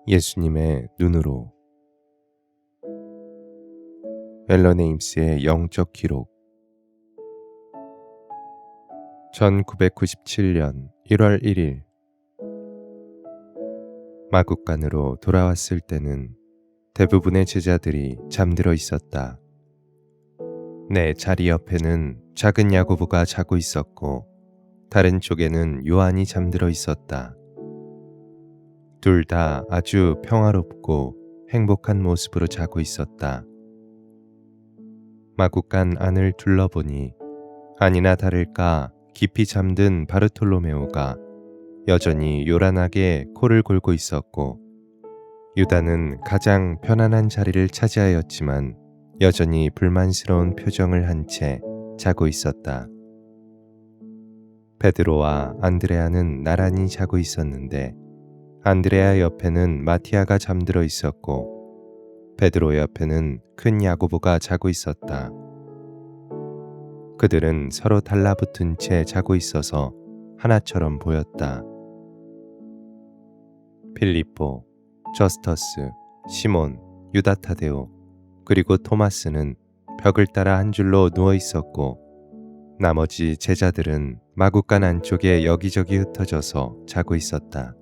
예수님의 눈으로. 앨런 에임스의 영적 기록. 1997년 1월 1일 마국간으로 돌아왔을 때는 대부분의 제자들이 잠들어 있었다. 내 자리 옆에는 작은 야고보가 자고 있었고 다른 쪽에는 요한이 잠들어 있었다. 둘 다 아주 평화롭고 행복한 모습으로 자고 있었다. 마국간 안을 둘러보니 아니나 다를까 깊이 잠든 바르톨로메오가 여전히 요란하게 코를 골고 있었고, 유다는 가장 편안한 자리를 차지하였지만 여전히 불만스러운 표정을 한 채 자고 있었다. 베드로와 안드레아는 나란히 자고 있었는데 안드레아 옆에는 마티아가 잠들어 있었고 베드로 옆에는 큰 야고보가 자고 있었다. 그들은 서로 달라붙은 채 자고 있어서 하나처럼 보였다. 필리포, 저스터스, 시몬, 유다 타데오, 그리고 토마스는 벽을 따라 한 줄로 누워 있었고 나머지 제자들은 마국간 안쪽에 여기저기 흩어져서 자고 있었다.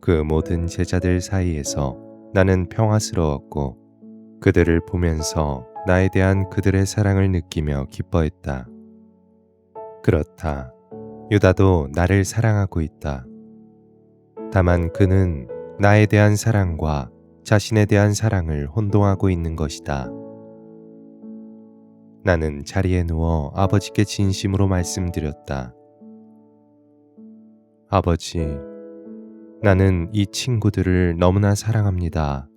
그 모든 제자들 사이에서 나는 평화스러웠고 그들을 보면서 나에 대한 그들의 사랑을 느끼며 기뻐했다. 그렇다. 유다도 나를 사랑하고 있다. 다만 그는 나에 대한 사랑과 자신에 대한 사랑을 혼동하고 있는 것이다. 나는 자리에 누워 아버지께 진심으로 말씀드렸다. 아버지, 나는 이 친구들을 너무나 사랑합니다.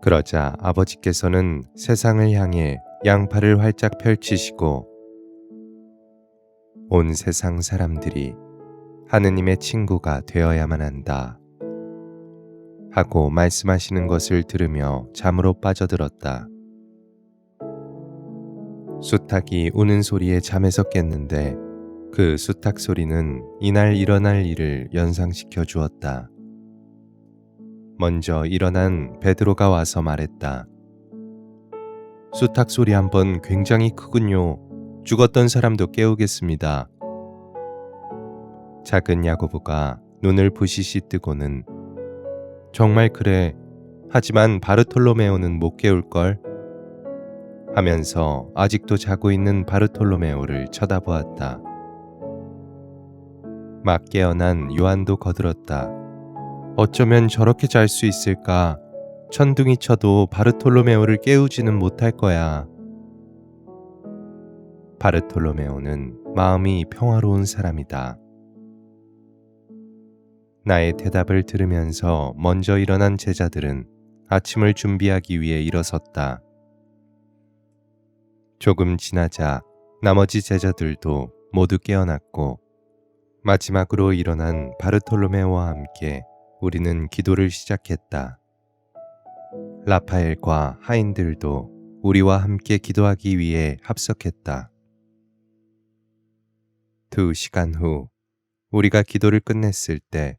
그러자 아버지께서는 세상을 향해 양팔을 활짝 펼치시고 온 세상 사람들이 하느님의 친구가 되어야만 한다 하고 말씀하시는 것을 들으며 잠으로 빠져들었다. 수탉이 우는 소리에 잠에서 깼는데 그 수탉 소리는 이날 일어날 일을 연상시켜 주었다. 먼저 일어난 베드로가 와서 말했다. 수탉 소리 한번 굉장히 크군요. 죽었던 사람도 깨우겠습니다. 작은 야고보가 눈을 부시시 뜨고는 정말 그래. 하지만 바르톨로메오는 못 깨울걸? 하면서 아직도 자고 있는 바르톨로메오를 쳐다보았다. 막 깨어난 요한도 거들었다. 어쩌면 저렇게 잘 수 있을까? 천둥이 쳐도 바르톨로메오를 깨우지는 못할 거야. 바르톨로메오는 마음이 평화로운 사람이다. 나의 대답을 들으면서 먼저 일어난 제자들은 아침을 준비하기 위해 일어섰다. 조금 지나자 나머지 제자들도 모두 깨어났고 마지막으로 일어난 바르톨로메오와 함께 우리는 기도를 시작했다. 라파엘과 하인들도 우리와 함께 기도하기 위해 합석했다. 2시간 후 우리가 기도를 끝냈을 때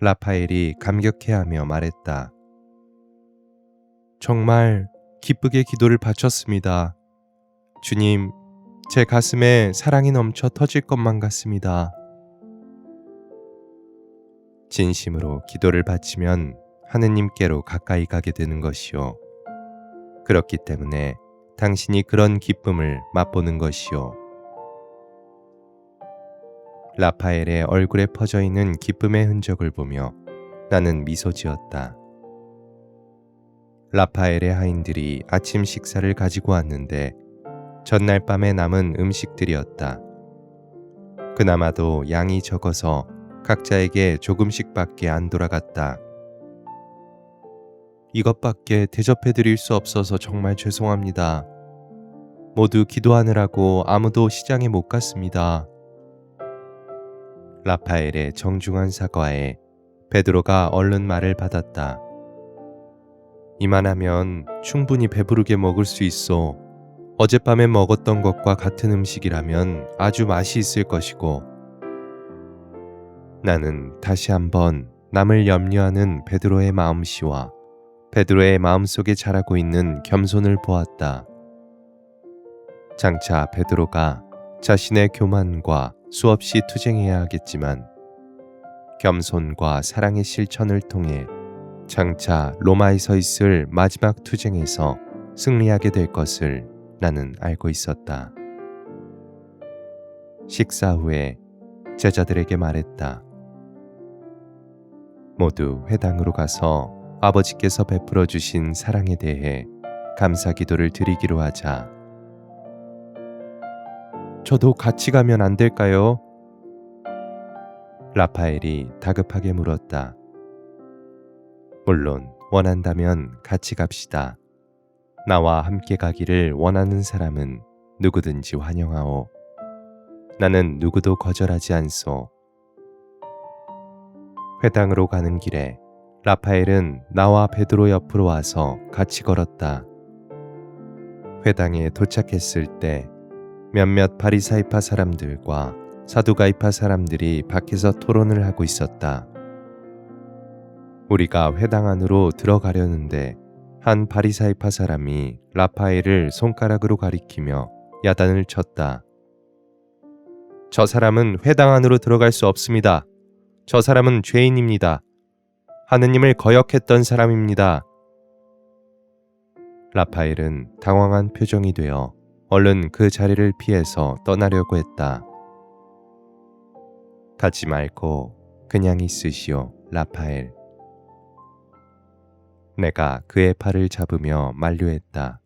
라파엘이 감격해하며 말했다. 정말 기쁘게 기도를 바쳤습니다. 주님, 제 가슴에 사랑이 넘쳐 터질 것만 같습니다. 진심으로 기도를 바치면 하느님께로 가까이 가게 되는 것이요. 그렇기 때문에 당신이 그런 기쁨을 맛보는 것이요. 라파엘의 얼굴에 퍼져 있는 기쁨의 흔적을 보며 나는 미소 지었다. 라파엘의 하인들이 아침 식사를 가지고 왔는데 전날 밤에 남은 음식들이었다. 그나마도 양이 적어서 각자에게 조금씩밖에 안 돌아갔다. 이것밖에 대접해드릴 수 없어서 정말 죄송합니다. 모두 기도하느라고 아무도 시장에 못 갔습니다. 라파엘의 정중한 사과에 베드로가 얼른 말을 받았다. 이만하면 충분히 배부르게 먹을 수 있어. 어젯밤에 먹었던 것과 같은 음식이라면 아주 맛이 있을 것이고. 나는 다시 한번 남을 염려하는 베드로의 마음씨와 베드로의 마음속에 자라고 있는 겸손을 보았다. 장차 베드로가 자신의 교만과 수없이 투쟁해야 하겠지만 겸손과 사랑의 실천을 통해 장차 로마에 서 있을 마지막 투쟁에서 승리하게 될 것을 나는 알고 있었다. 식사 후에 제자들에게 말했다. 모두 회당으로 가서 아버지께서 베풀어 주신 사랑에 대해 감사 기도를 드리기로 하자. 저도 같이 가면 안 될까요? 라파엘이 다급하게 물었다. 물론 원한다면 같이 갑시다. 나와 함께 가기를 원하는 사람은 누구든지 환영하오. 나는 누구도 거절하지 않소. 회당으로 가는 길에 라파엘은 나와 베드로 옆으로 와서 같이 걸었다. 회당에 도착했을 때 몇몇 바리사이파 사람들과 사두가이파 사람들이 밖에서 토론을 하고 있었다. 우리가 회당 안으로 들어가려는데 한 바리사이파 사람이 라파엘을 손가락으로 가리키며 야단을 쳤다. 저 사람은 회당 안으로 들어갈 수 없습니다. 저 사람은 죄인입니다. 하느님을 거역했던 사람입니다. 라파엘은 당황한 표정이 되어 얼른 그 자리를 피해서 떠나려고 했다. 가지 말고 그냥 있으시오, 라파엘. 내가 그의 팔을 잡으며 만류했다.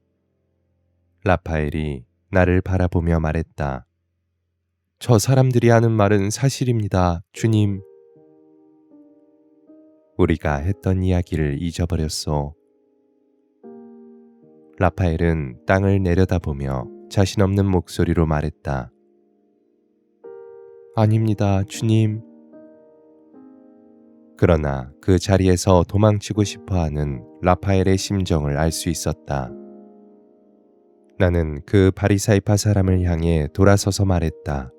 라파엘이 나를 바라보며 말했다. 저 사람들이 하는 말은 사실입니다, 주님. 우리가 했던 이야기를 잊어버렸소. 라파엘은 땅을 내려다보며 자신 없는 목소리로 말했다. 아닙니다, 주님. 그러나 그 자리에서 도망치고 싶어하는 라파엘의 심정을 알 수 있었다. 나는 그 바리사이파 사람을 향해 돌아서서 말했다.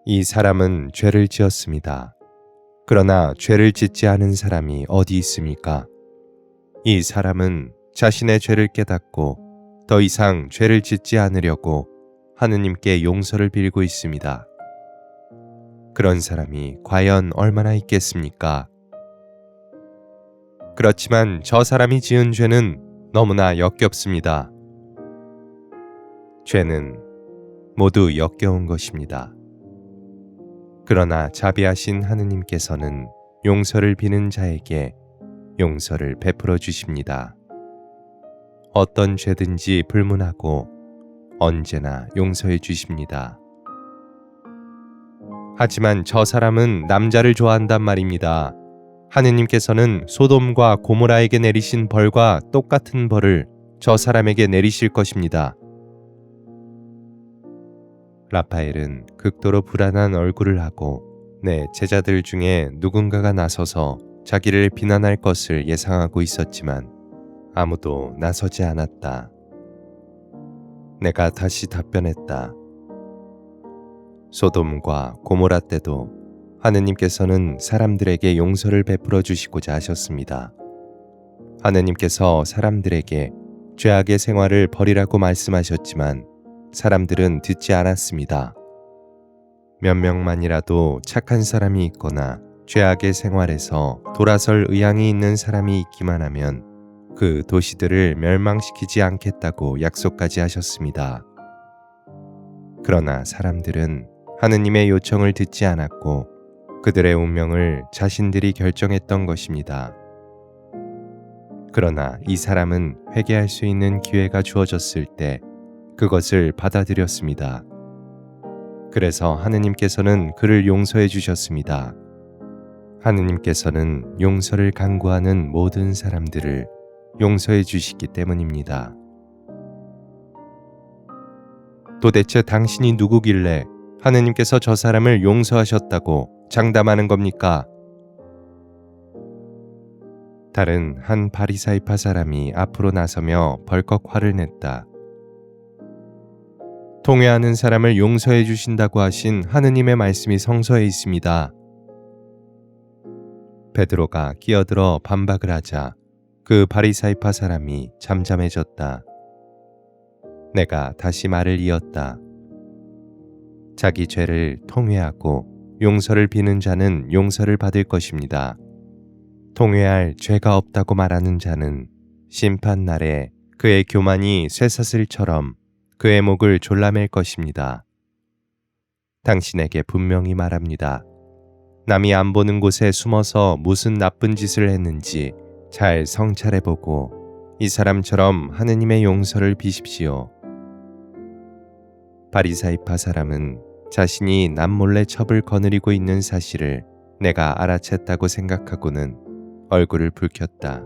이 사람은 죄를 지었습니다. 그러나 죄를 짓지 않은 사람이 어디 있습니까? 이 사람은 자신의 죄를 깨닫고 더 이상 죄를 짓지 않으려고 하느님께 용서를 빌고 있습니다. 그런 사람이 과연 얼마나 있겠습니까? 그렇지만 저 사람이 지은 죄는 너무나 역겹습니다. 죄는 모두 역겨운 것입니다. 그러나 자비하신 하느님께서는 용서를 비는 자에게 용서를 베풀어 주십니다. 어떤 죄든지 불문하고 언제나 용서해 주십니다. 하지만 저 사람은 남자를 좋아한단 말입니다. 하느님께서는 소돔과 고모라에게 내리신 벌과 똑같은 벌을 저 사람에게 내리실 것입니다. 라파엘은 극도로 불안한 얼굴을 하고 내 제자들 중에 누군가가 나서서 자기를 비난할 것을 예상하고 있었지만 아무도 나서지 않았다. 내가 다시 답변했다. 소돔과 고모라 때도 하느님께서는 사람들에게 용서를 베풀어 주시고자 하셨습니다. 하느님께서 사람들에게 죄악의 생활을 버리라고 말씀하셨지만 사람들은 듣지 않았습니다. 몇 명만이라도 착한 사람이 있거나 죄악의 생활에서 돌아설 의향이 있는 사람이 있기만 하면 그 도시들을 멸망시키지 않겠다고 약속까지 하셨습니다. 그러나 사람들은 하느님의 요청을 듣지 않았고 그들의 운명을 자신들이 결정했던 것입니다. 그러나 이 사람은 회개할 수 있는 기회가 주어졌을 때 그것을 받아들였습니다. 그래서 하느님께서는 그를 용서해 주셨습니다. 하느님께서는 용서를 간구하는 모든 사람들을 용서해 주시기 때문입니다. 도대체 당신이 누구길래 하느님께서 저 사람을 용서하셨다고 장담하는 겁니까? 다른 한 바리사이파 사람이 앞으로 나서며 벌컥 화를 냈다. 통회하는 사람을 용서해 주신다고 하신 하느님의 말씀이 성서에 있습니다. 베드로가 끼어들어 반박을 하자 그 바리사이파 사람이 잠잠해졌다. 내가 다시 말을 이었다. 자기 죄를 통회하고 용서를 비는 자는 용서를 받을 것입니다. 통회할 죄가 없다고 말하는 자는 심판날에 그의 교만이 쇠사슬처럼 그의 목을 졸라맬 것입니다. 당신에게 분명히 말합니다. 남이 안 보는 곳에 숨어서 무슨 나쁜 짓을 했는지 잘 성찰해보고 이 사람처럼 하느님의 용서를 비십시오. 바리사이파 사람은 자신이 남몰래 첩을 거느리고 있는 사실을 내가 알아챘다고 생각하고는 얼굴을 붉혔다.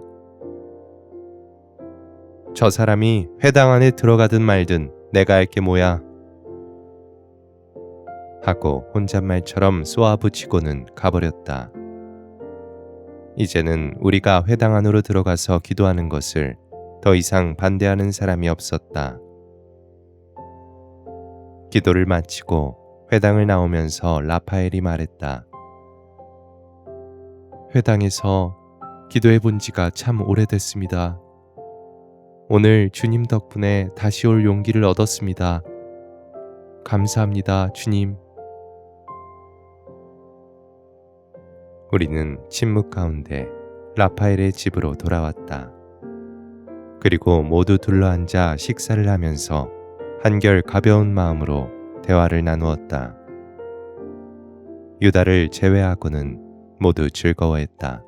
저 사람이 회당 안에 들어가든 말든 내가 알 게 뭐야? 하고 혼잣말처럼 쏘아붙이고는 가버렸다. 이제는 우리가 회당 안으로 들어가서 기도하는 것을 더 이상 반대하는 사람이 없었다. 기도를 마치고 회당을 나오면서 라파엘이 말했다. 회당에서 기도해 본 지가 참 오래됐습니다. 오늘 주님 덕분에 다시 올 용기를 얻었습니다. 감사합니다, 주님. 우리는 침묵 가운데 라파엘의 집으로 돌아왔다. 그리고 모두 둘러앉아 식사를 하면서 한결 가벼운 마음으로 대화를 나누었다. 유다를 제외하고는 모두 즐거워했다.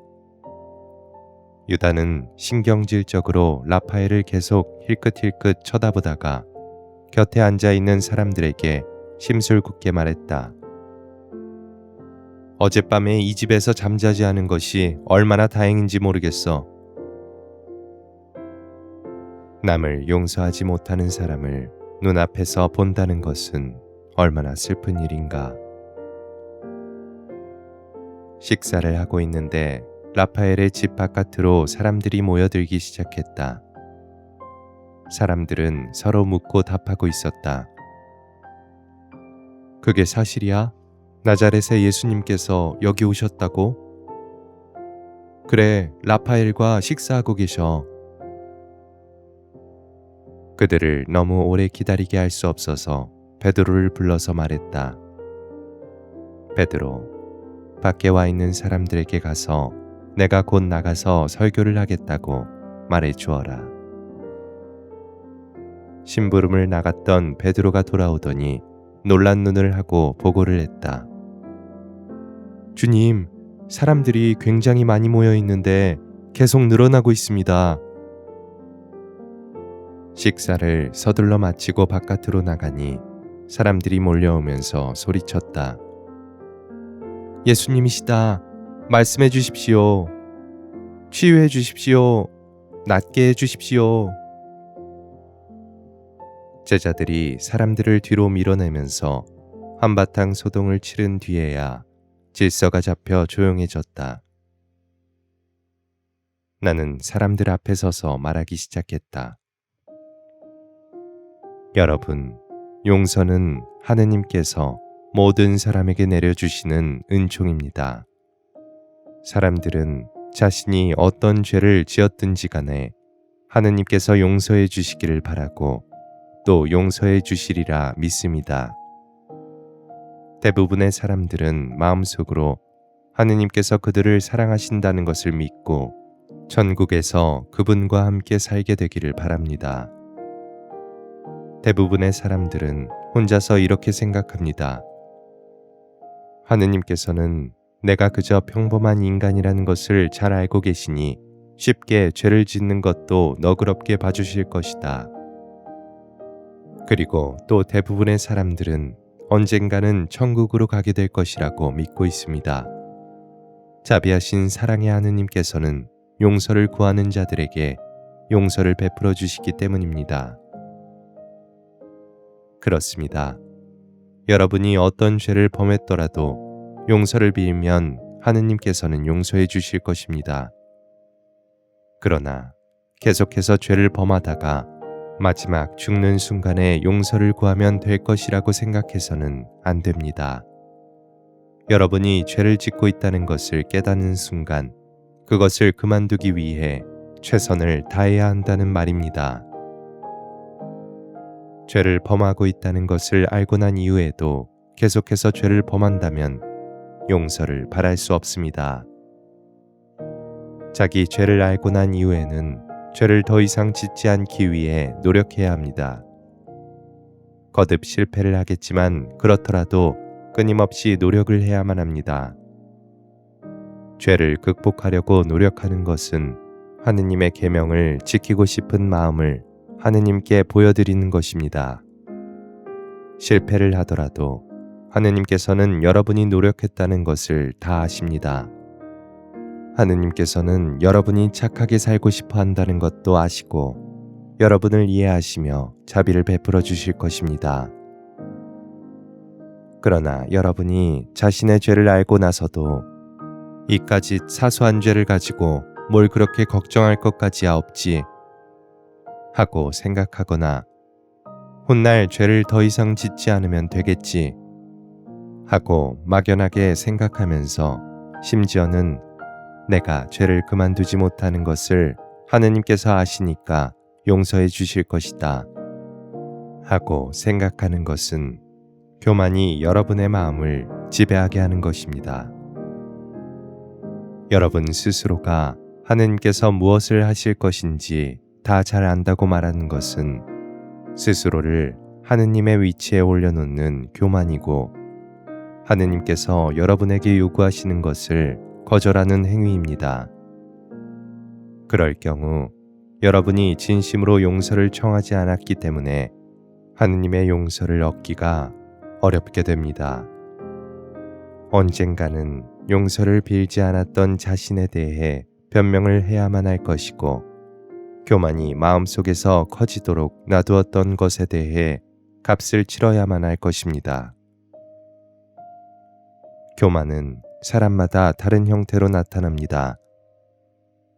유다는 신경질적으로 라파엘을 계속 힐끗힐끗 쳐다보다가 곁에 앉아있는 사람들에게 심술궂게 말했다. 어젯밤에 이 집에서 잠자지 않은 것이 얼마나 다행인지 모르겠어. 남을 용서하지 못하는 사람을 눈앞에서 본다는 것은 얼마나 슬픈 일인가. 식사를 하고 있는데 라파엘의 집 바깥으로 사람들이 모여들기 시작했다. 사람들은 서로 묻고 답하고 있었다. 그게 사실이야? 나자렛의 예수님께서 여기 오셨다고? 그래, 라파엘과 식사하고 계셔. 그들을 너무 오래 기다리게 할 수 없어서 베드로를 불러서 말했다. 베드로, 밖에 와 있는 사람들에게 가서 내가 곧 나가서 설교를 하겠다고 말해 주어라. 심부름을 나갔던 베드로가 돌아오더니 놀란 눈을 하고 보고를 했다. 주님, 사람들이 굉장히 많이 모여 있는데 계속 늘어나고 있습니다. 식사를 서둘러 마치고 바깥으로 나가니 사람들이 몰려오면서 소리쳤다. 예수님이시다. 말씀해 주십시오. 치유해 주십시오. 낫게 해 주십시오. 제자들이 사람들을 뒤로 밀어내면서 한바탕 소동을 치른 뒤에야 질서가 잡혀 조용해졌다. 나는 사람들 앞에 서서 말하기 시작했다. 여러분, 용서는 하느님께서 모든 사람에게 내려주시는 은총입니다. 사람들은 자신이 어떤 죄를 지었든지 간에 하느님께서 용서해 주시기를 바라고 또 용서해 주시리라 믿습니다. 대부분의 사람들은 마음속으로 하느님께서 그들을 사랑하신다는 것을 믿고 천국에서 그분과 함께 살게 되기를 바랍니다. 대부분의 사람들은 혼자서 이렇게 생각합니다. 하느님께서는 내가 그저 평범한 인간이라는 것을 잘 알고 계시니 쉽게 죄를 짓는 것도 너그럽게 봐주실 것이다. 그리고 또 대부분의 사람들은 언젠가는 천국으로 가게 될 것이라고 믿고 있습니다. 자비하신 사랑의 하느님께서는 용서를 구하는 자들에게 용서를 베풀어 주시기 때문입니다. 그렇습니다. 여러분이 어떤 죄를 범했더라도 용서를 빌면 하느님께서는 용서해 주실 것입니다. 그러나 계속해서 죄를 범하다가 마지막 죽는 순간에 용서를 구하면 될 것이라고 생각해서는 안 됩니다. 여러분이 죄를 짓고 있다는 것을 깨닫는 순간 그것을 그만두기 위해 최선을 다해야 한다는 말입니다. 죄를 범하고 있다는 것을 알고 난 이후에도 계속해서 죄를 범한다면 용서를 바랄 수 없습니다. 자기 죄를 알고 난 이후에는 죄를 더 이상 짓지 않기 위해 노력해야 합니다. 거듭 실패를 하겠지만 그렇더라도 끊임없이 노력을 해야만 합니다. 죄를 극복하려고 노력하는 것은 하느님의 계명을 지키고 싶은 마음을 하느님께 보여드리는 것입니다. 실패를 하더라도 하느님께서는 여러분이 노력했다는 것을 다 아십니다. 하느님께서는 여러분이 착하게 살고 싶어 한다는 것도 아시고 여러분을 이해하시며 자비를 베풀어 주실 것입니다. 그러나 여러분이 자신의 죄를 알고 나서도 이까짓 사소한 죄를 가지고 뭘 그렇게 걱정할 것까지야 없지 하고 생각하거나 훗날 죄를 더 이상 짓지 않으면 되겠지 하고 막연하게 생각하면서 심지어는 내가 죄를 그만두지 못하는 것을 하느님께서 아시니까 용서해 주실 것이다 하고 생각하는 것은 교만이 여러분의 마음을 지배하게 하는 것입니다. 여러분 스스로가 하느님께서 무엇을 하실 것인지 다 잘 안다고 말하는 것은 스스로를 하느님의 위치에 올려놓는 교만이고 하느님께서 여러분에게 요구하시는 것을 거절하는 행위입니다. 그럴 경우 여러분이 진심으로 용서를 청하지 않았기 때문에 하느님의 용서를 얻기가 어렵게 됩니다. 언젠가는 용서를 빌지 않았던 자신에 대해 변명을 해야만 할 것이고 교만이 마음속에서 커지도록 놔두었던 것에 대해 값을 치러야만 할 것입니다. 교만은 사람마다 다른 형태로 나타납니다.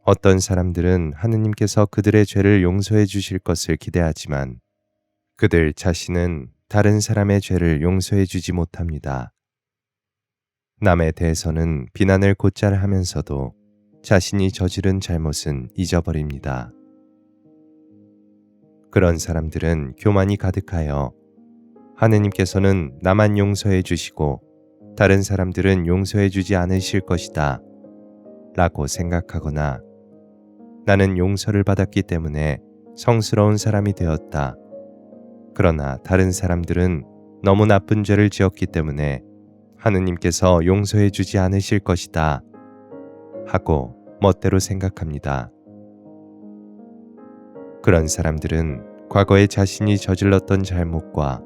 어떤 사람들은 하느님께서 그들의 죄를 용서해 주실 것을 기대하지만 그들 자신은 다른 사람의 죄를 용서해 주지 못합니다. 남에 대해서는 비난을 곧잘 하면서도 자신이 저지른 잘못은 잊어버립니다. 그런 사람들은 교만이 가득하여 하느님께서는 나만 용서해 주시고 다른 사람들은 용서해 주지 않으실 것이다 라고 생각하거나 나는 용서를 받았기 때문에 성스러운 사람이 되었다. 그러나 다른 사람들은 너무 나쁜 죄를 지었기 때문에 하느님께서 용서해 주지 않으실 것이다 하고 멋대로 생각합니다. 그런 사람들은 과거에 자신이 저질렀던 잘못과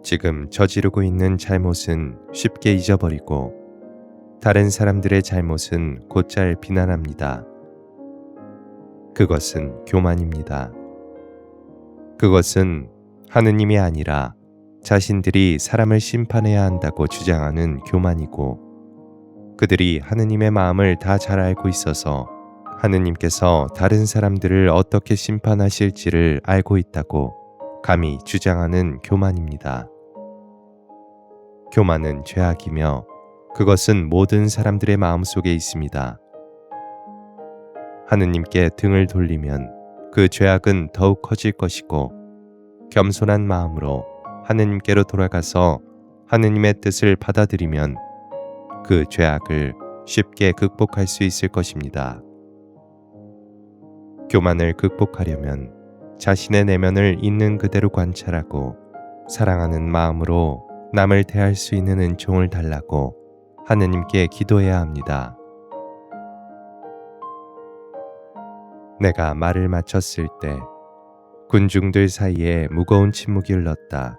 지금 저지르고 있는 잘못은 쉽게 잊어버리고 다른 사람들의 잘못은 곧잘 비난합니다. 그것은 교만입니다. 그것은 하느님이 아니라 자신들이 사람을 심판해야 한다고 주장하는 교만이고 그들이 하느님의 마음을 다 잘 알고 있어서 하느님께서 다른 사람들을 어떻게 심판하실지를 알고 있다고 감히 주장하는 교만입니다. 교만은 죄악이며 그것은 모든 사람들의 마음속에 있습니다. 하느님께 등을 돌리면 그 죄악은 더욱 커질 것이고 겸손한 마음으로 하느님께로 돌아가서 하느님의 뜻을 받아들이면 그 죄악을 쉽게 극복할 수 있을 것입니다. 교만을 극복하려면 자신의 내면을 있는 그대로 관찰하고 사랑하는 마음으로 남을 대할 수 있는 은총을 달라고 하느님께 기도해야 합니다. 내가 말을 마쳤을 때 군중들 사이에 무거운 침묵이 흘렀다.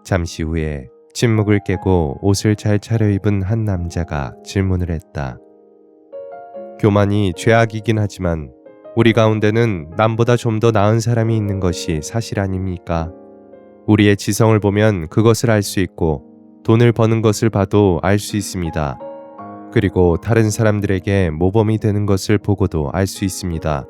잠시 후에 침묵을 깨고 옷을 잘 차려입은 한 남자가 질문을 했다. 교만이 죄악이긴 하지만 우리 가운데는 남보다 좀 더 나은 사람이 있는 것이 사실 아닙니까? 우리의 지성을 보면 그것을 알 수 있고 돈을 버는 것을 봐도 알 수 있습니다. 그리고 다른 사람들에게 모범이 되는 것을 보고도 알 수 있습니다.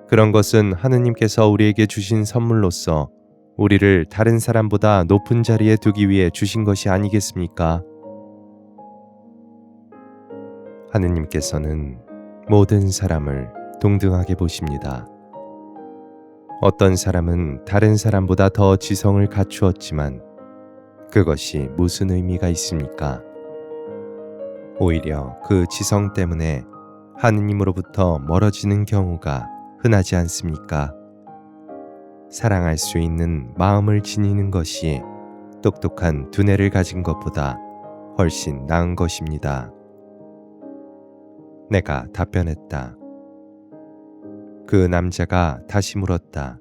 그런 것은 하느님께서 우리에게 주신 선물로서 우리를 다른 사람보다 높은 자리에 두기 위해 주신 것이 아니겠습니까? 하느님께서는 모든 사람을 동등하게 보십니다. 어떤 사람은 다른 사람보다 더 지성을 갖추었지만 그것이 무슨 의미가 있습니까? 오히려 그 지성 때문에 하느님으로부터 멀어지는 경우가 흔하지 않습니까? 사랑할 수 있는 마음을 지니는 것이 똑똑한 두뇌를 가진 것보다 훨씬 나은 것입니다. 내가 답변했다. 그 남자가 다시 물었다.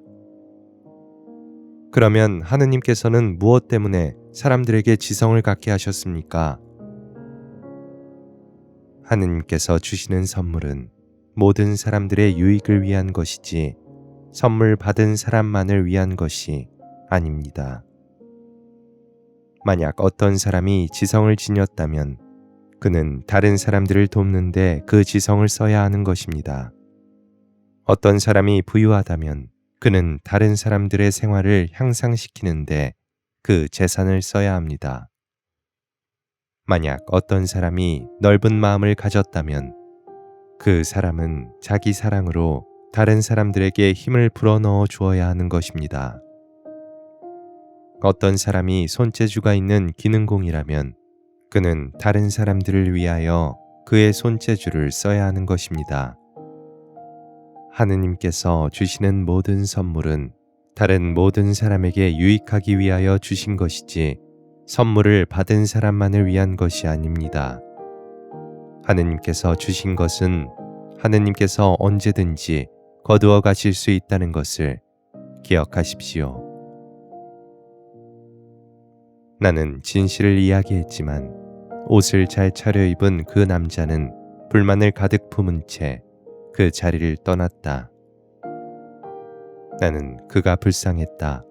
그러면 하느님께서는 무엇 때문에 사람들에게 지성을 갖게 하셨습니까? 하느님께서 주시는 선물은 모든 사람들의 유익을 위한 것이지 선물 받은 사람만을 위한 것이 아닙니다. 만약 어떤 사람이 지성을 지녔다면 그는 다른 사람들을 돕는데 그 지성을 써야 하는 것입니다. 어떤 사람이 부유하다면 그는 다른 사람들의 생활을 향상시키는데 그 재산을 써야 합니다. 만약 어떤 사람이 넓은 마음을 가졌다면 그 사람은 자기 사랑으로 다른 사람들에게 힘을 불어넣어 주어야 하는 것입니다. 어떤 사람이 손재주가 있는 기능공이라면 그는 다른 사람들을 위하여 그의 손재주를 써야 하는 것입니다. 하느님께서 주시는 모든 선물은 다른 모든 사람에게 유익하기 위하여 주신 것이지 선물을 받은 사람만을 위한 것이 아닙니다. 하느님께서 주신 것은 하느님께서 언제든지 거두어 가실 수 있다는 것을 기억하십시오. 나는 진실을 이야기했지만 옷을 잘 차려입은 그 남자는 불만을 가득 품은 채 그 자리를 떠났다. 나는 그가 불쌍했다.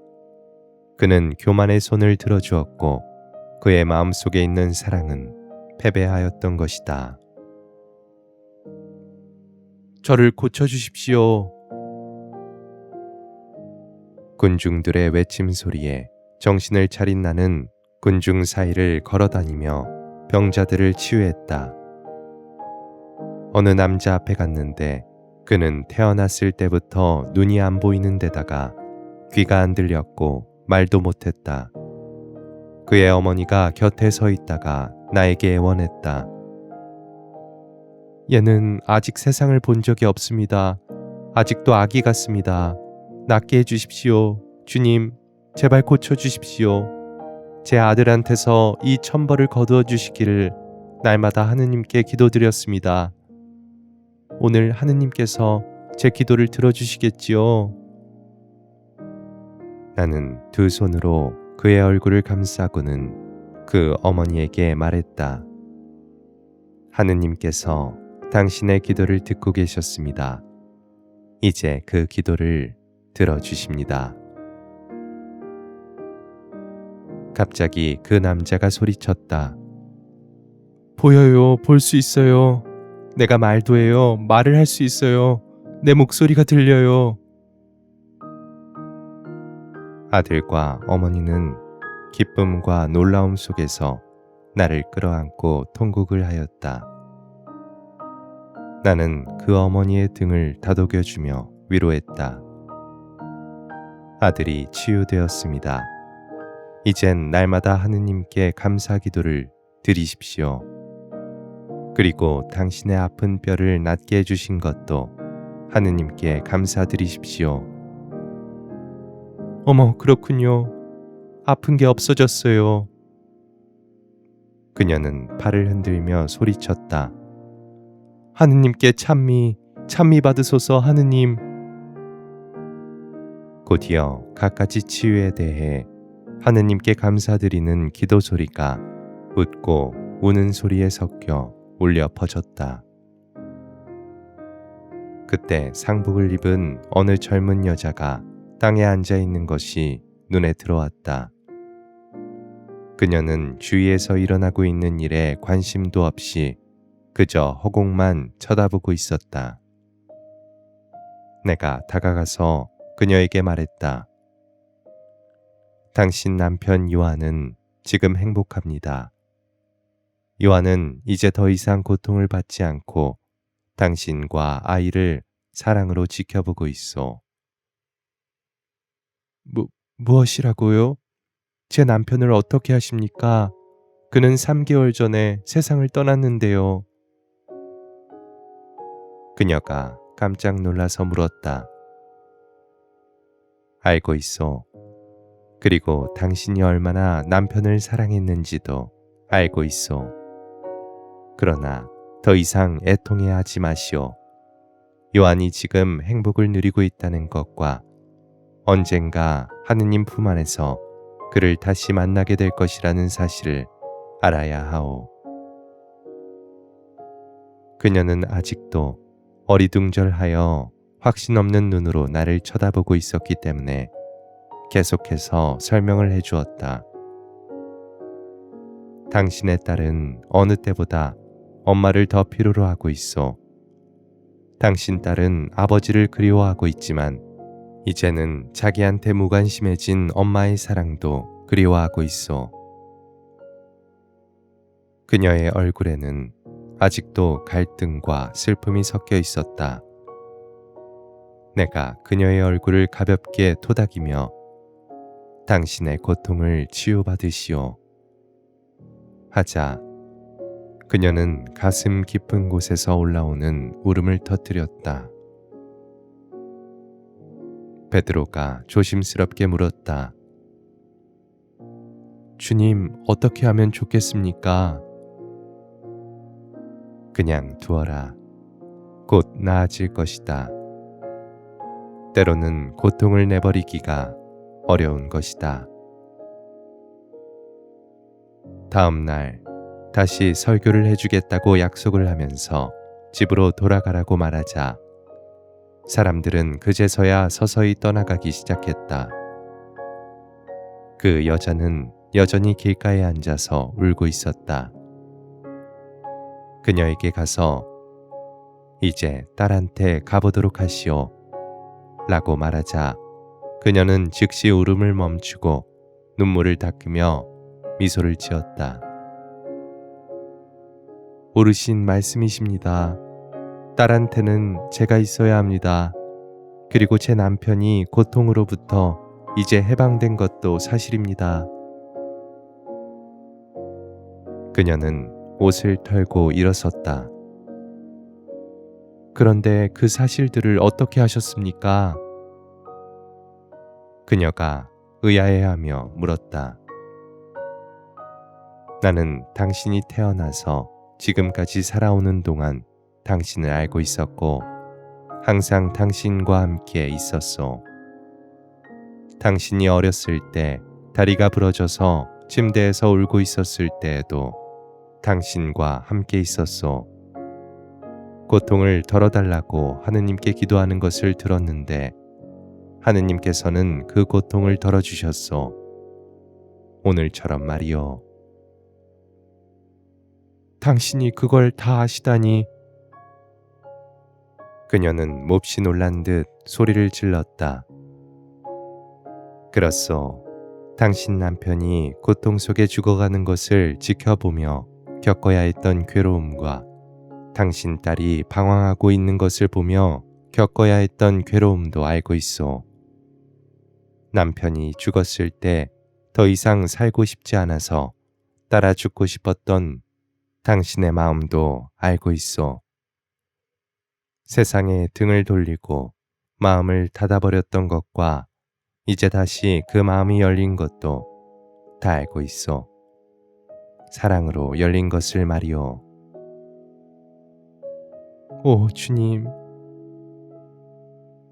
그는 교만의 손을 들어주었고 그의 마음속에 있는 사랑은 패배하였던 것이다. 저를 고쳐주십시오. 군중들의 외침 소리에 정신을 차린 나는 군중 사이를 걸어다니며 병자들을 치유했다. 어느 남자 앞에 갔는데 그는 태어났을 때부터 눈이 안 보이는 데다가 귀가 안 들렸고 말도 못했다. 그의 어머니가 곁에 서 있다가 나에게 애원했다. 얘는 아직 세상을 본 적이 없습니다. 아직도 아기 같습니다. 낫게 해주십시오. 주님, 제발 고쳐주십시오. 제 아들한테서 이 천벌을 거두어 주시기를 날마다 하느님께 기도드렸습니다. 오늘 하느님께서 제 기도를 들어주시겠지요? 나는 두 손으로 그의 얼굴을 감싸고는 그 어머니에게 말했다. 하느님께서 당신의 기도를 듣고 계셨습니다. 이제 그 기도를 들어주십니다. 갑자기 그 남자가 소리쳤다. 보여요. 볼 수 있어요. 내가 말도 해요. 말을 할 수 있어요. 내 목소리가 들려요. 아들과 어머니는 기쁨과 놀라움 속에서 나를 끌어안고 통곡을 하였다. 나는 그 어머니의 등을 다독여주며 위로했다. 아들이 치유되었습니다. 이젠 날마다 하느님께 감사 기도를 드리십시오. 그리고 당신의 아픈 뼈를 낫게 해주신 것도 하느님께 감사드리십시오. 어머, 그렇군요. 아픈 게 없어졌어요. 그녀는 팔을 흔들며 소리쳤다. 하느님께 찬미 받으소서 하느님. 곧이어 갖가지 치유에 대해 하느님께 감사드리는 기도 소리가 웃고 우는 소리에 섞여 울려 퍼졌다. 그때 상복을 입은 어느 젊은 여자가 땅에 앉아 있는 것이 눈에 들어왔다. 그녀는 주위에서 일어나고 있는 일에 관심도 없이 그저 허공만 쳐다보고 있었다. 내가 다가가서 그녀에게 말했다. 당신 남편 요한은 지금 행복합니다. 요한은 이제 더 이상 고통을 받지 않고 당신과 아이를 사랑으로 지켜보고 있어. 무엇이라고요? 제 남편을 어떻게 하십니까? 그는 3개월 전에 세상을 떠났는데요. 그녀가 깜짝 놀라서 물었다. 알고 있어. 그리고 당신이 얼마나 남편을 사랑했는지도 알고 있어. 그러나 더 이상 애통해 하지 마시오. 요한이 지금 행복을 누리고 있다는 것과 언젠가 하느님 품 안에서 그를 다시 만나게 될 것이라는 사실을 알아야 하오. 그녀는 아직도 어리둥절하여 확신 없는 눈으로 나를 쳐다보고 있었기 때문에 계속해서 설명을 해주었다. 당신의 딸은 어느 때보다 엄마를 더 필요로 하고 있어. 당신 딸은 아버지를 그리워하고 있지만 이제는 자기한테 무관심해진 엄마의 사랑도 그리워하고 있어. 그녀의 얼굴에는 아직도 갈등과 슬픔이 섞여 있었다. 내가 그녀의 얼굴을 가볍게 토닥이며 당신의 고통을 치유받으시오. 하자 그녀는 가슴 깊은 곳에서 올라오는 울음을 터뜨렸다. 베드로가 조심스럽게 물었다. 주님, 어떻게 하면 좋겠습니까? 그냥 두어라. 곧 나아질 것이다. 때로는 고통을 내버리기가 어려운 것이다. 다음 날 다시 설교를 해주겠다고 약속을 하면서 집으로 돌아가라고 말하자 사람들은 그제서야 서서히 떠나가기 시작했다. 그 여자는 여전히 길가에 앉아서 울고 있었다. 그녀에게 가서 이제 딸한테 가보도록 하시오 라고 말하자 그녀는 즉시 울음을 멈추고 눈물을 닦으며 미소를 지었다. 옳으신 말씀이십니다. 딸한테는 제가 있어야 합니다. 그리고 제 남편이 고통으로부터 이제 해방된 것도 사실입니다. 그녀는 옷을 털고 일어섰다. 그런데 그 사실들을 어떻게 하셨습니까? 그녀가 의아해하며 물었다. 나는 당신이 태어나서 지금까지 살아오는 동안 당신을 알고 있었고 항상 당신과 함께 있었소. 당신이 어렸을 때 다리가 부러져서 침대에서 울고 있었을 때에도 당신과 함께 있었소. 고통을 덜어달라고 하느님께 기도하는 것을 들었는데 하느님께서는 그 고통을 덜어주셨소. 오늘처럼 말이요. 당신이 그걸 다 아시다니. 그녀는 몹시 놀란 듯 소리를 질렀다. 그렇소. 당신 남편이 고통 속에 죽어가는 것을 지켜보며 겪어야 했던 괴로움과 당신 딸이 방황하고 있는 것을 보며 겪어야 했던 괴로움도 알고 있소. 남편이 죽었을 때 더 이상 살고 싶지 않아서 따라 죽고 싶었던 당신의 마음도 알고 있소. 세상에 등을 돌리고 마음을 닫아버렸던 것과 이제 다시 그 마음이 열린 것도 다 알고 있소. 사랑으로 열린 것을 말이오. 오 주님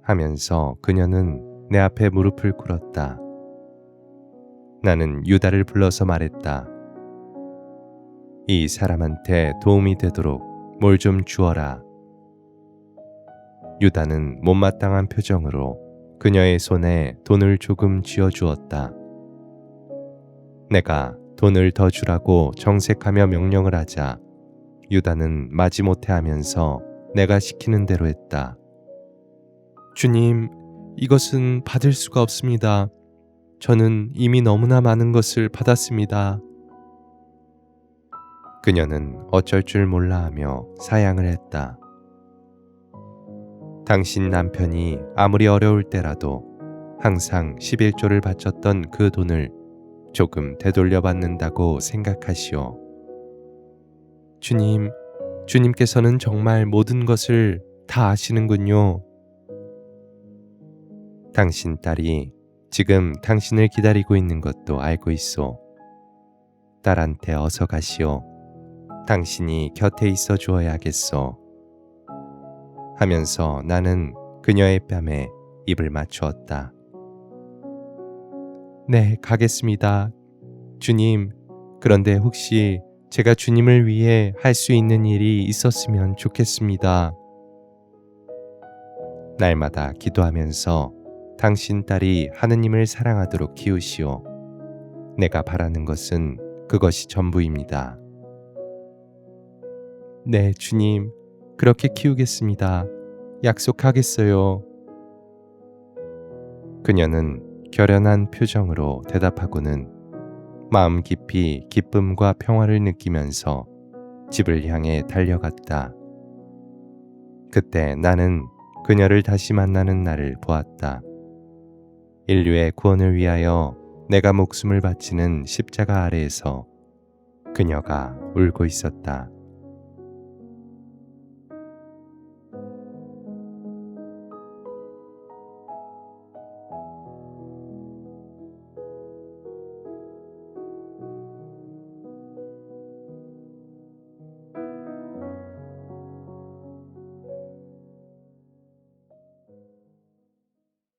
하면서 그녀는 내 앞에 무릎을 꿇었다. 나는 유다를 불러서 말했다. 이 사람한테 도움이 되도록 뭘 좀 주어라. 유다는 못마땅한 표정으로 그녀의 손에 돈을 조금 쥐어주었다. 내가 돈을 더 주라고 정색하며 명령을 하자 유다는 마지못해 하면서 내가 시키는 대로 했다. 주님, 이것은 받을 수가 없습니다. 저는 이미 너무나 많은 것을 받았습니다. 그녀는 어쩔 줄 몰라 하며 사양을 했다. 당신 남편이 아무리 어려울 때라도 항상 11조를 바쳤던 그 돈을 조금 되돌려 받는다고 생각하시오. 주님, 주님께서는 정말 모든 것을 다 아시는군요. 당신 딸이 지금 당신을 기다리고 있는 것도 알고 있소. 딸한테 어서 가시오. 당신이 곁에 있어 주어야겠소. 하면서 나는 그녀의 뺨에 입을 맞추었다. 네, 가겠습니다. 주님, 그런데 혹시 제가 주님을 위해 할 수 있는 일이 있었으면 좋겠습니다. 날마다 기도하면서 당신 딸이 하느님을 사랑하도록 키우시오. 내가 바라는 것은 그것이 전부입니다. 네, 주님, 그렇게 키우겠습니다. 약속하겠어요. 그녀는 결연한 표정으로 대답하고는 마음 깊이 기쁨과 평화를 느끼면서 집을 향해 달려갔다. 그때 나는 그녀를 다시 만나는 날을 보았다. 인류의 구원을 위하여 내가 목숨을 바치는 십자가 아래에서 그녀가 울고 있었다.